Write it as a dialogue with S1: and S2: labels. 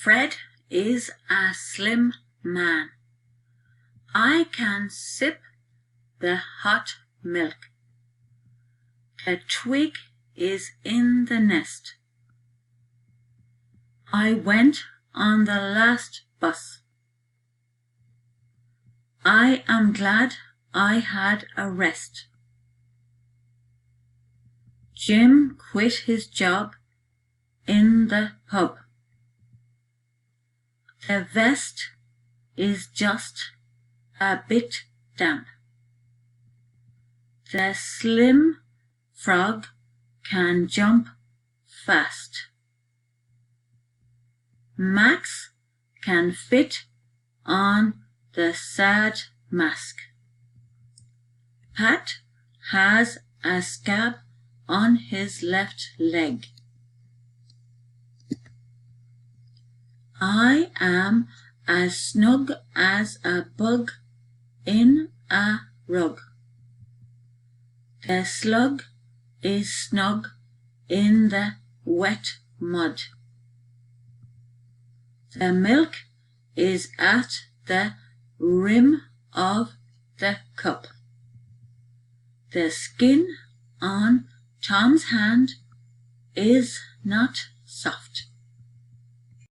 S1: Fred is a slim man. I can sip the hot milk. The twig is in the nest. I went on the last bus. I am glad I had a rest. Jim quit his job in the pub. The vest is just a bit damp. The slim frog can jump fast. Max can fit on the sad mask. Pat has a scab on his left leg. I am as snug as a bug in a rug. The slug is snug in the wet mud. The milk is at the rim of the cup. The skin on Tom's hand is not soft.